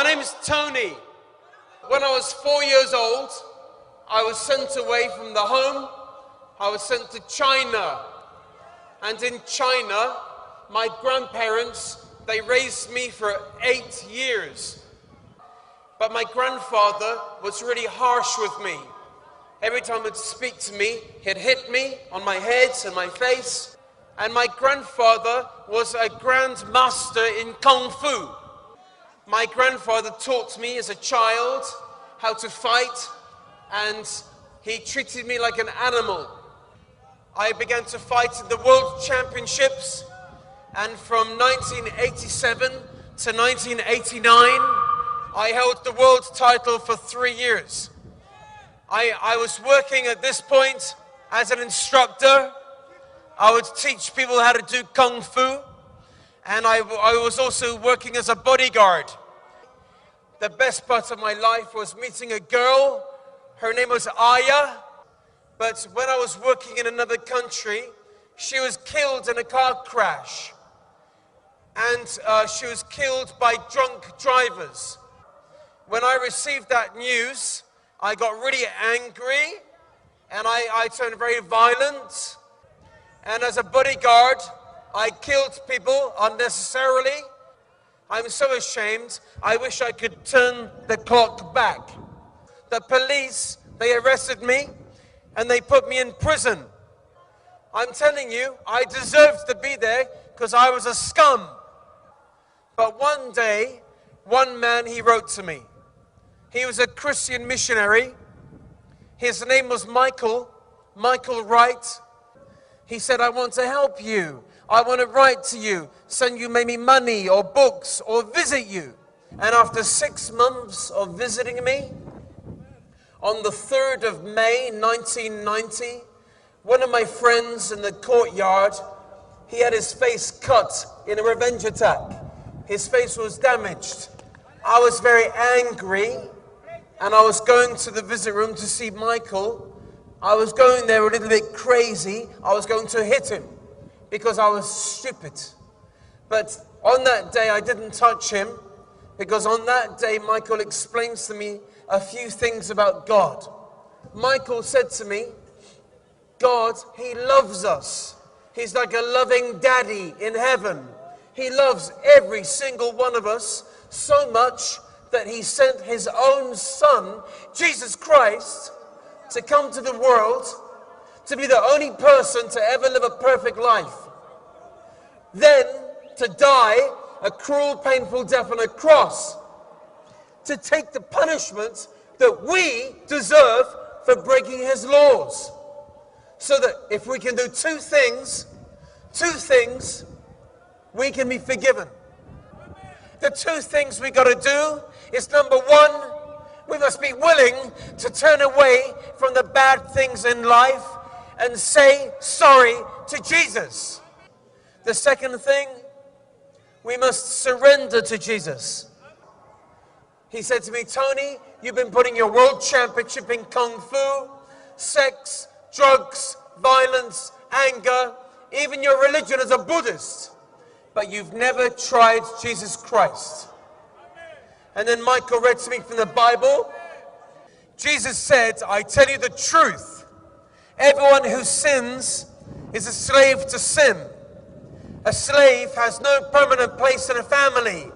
My name is Tony. When I was 4 years old, I was sent away from the home. I was sent to China. And in China, my grandparents, they raised me for 8 years. But my grandfather was really harsh with me. Every time he'd speak to me, he'd hit me on my head and my face. And my grandfather was a grandmaster in Kung Fu. My grandfather taught me as a child how to fight, and he treated me like an animal. I began to fight in the World Championships, and from 1987 to 1989, I held the world title for 3 years. I was working at this point as an instructor. I would teach people how to do Kung Fu, and I was also working as a bodyguard. The best part of my life was meeting a girl. Her name was Aya, but when I was working in another country, she was killed in a car crash, and she was killed by drunk drivers. When I received that news, I got really angry, and I turned very violent. And as a bodyguard, I killed people unnecessarily. I'm so ashamed. I wish I could turn the clock back. The police, they arrested me, and they put me in prison. I'm telling you, I deserved to be there because I was a scum. But one day, one man, he wrote to me. He was a Christian missionary. His name was Michael Wright. He said, I want to help you. I want to write to you, send you maybe money or books or visit you. And after 6 months of visiting me, on the 3rd of May, 1990, one of my friends in the courtyard, he had his face cut in a revenge attack. His face was damaged. I was very angry, and I was going to the visit room to see Michael. I was going there a little bit crazy. I was going to hit him because I was stupid. But on that day, I didn't touch him because on that day, Michael explains to me a few things about God. Michael said to me, God, He loves us. He's like a loving daddy in heaven. He loves every single one of us so much that He sent His own Son, Jesus Christ, to come to the world, to be the only person to ever live a perfect life. Then to die a cruel, painful death on a cross, to take the punishment that we deserve for breaking His laws. So that if we can do two things, we can be forgiven. The two things we got to do is, number one, we must be willing to turn away from the bad things in life and say sorry to Jesus. The second thing, we must surrender to Jesus. He said to me, Tony, you've been putting your world championship in Kung Fu, sex, drugs, violence, anger, even your religion as a Buddhist, but you've never tried Jesus Christ. And then Michael read to me from the Bible. Jesus said, I tell you the truth. Everyone who sins is a slave to sin. A slave has no permanent place in a family,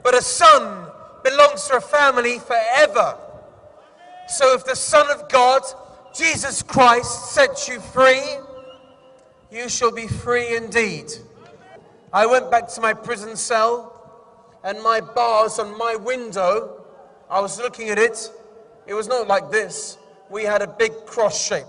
but a son belongs to a family forever. So if the Son of God, Jesus Christ, sets you free, you shall be free indeed. I went back to my prison cell, and my bars on my window, I was looking at it. It was not like this. We had a big cross shape.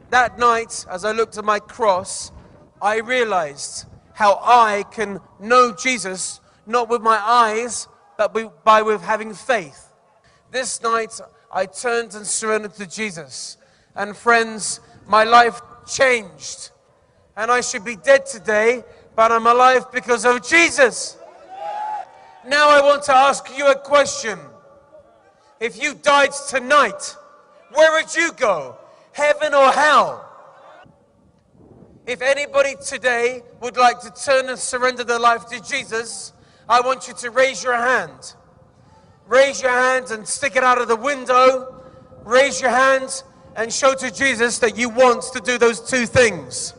That night, as I looked at my cross, I realized how I can know Jesus, not with my eyes, but by having faith. This night, I turned and surrendered to Jesus. And friends, my life changed. And I should be dead today, but I'm alive because of Jesus. Now I want to ask you a question. If you died tonight, where would you go? Heaven or hell? If anybody today would like to turn and surrender their life to Jesus, I want you to raise your hand. Raise your hand and stick it out of the window. Raise your hand and show to Jesus that you want to do those two things.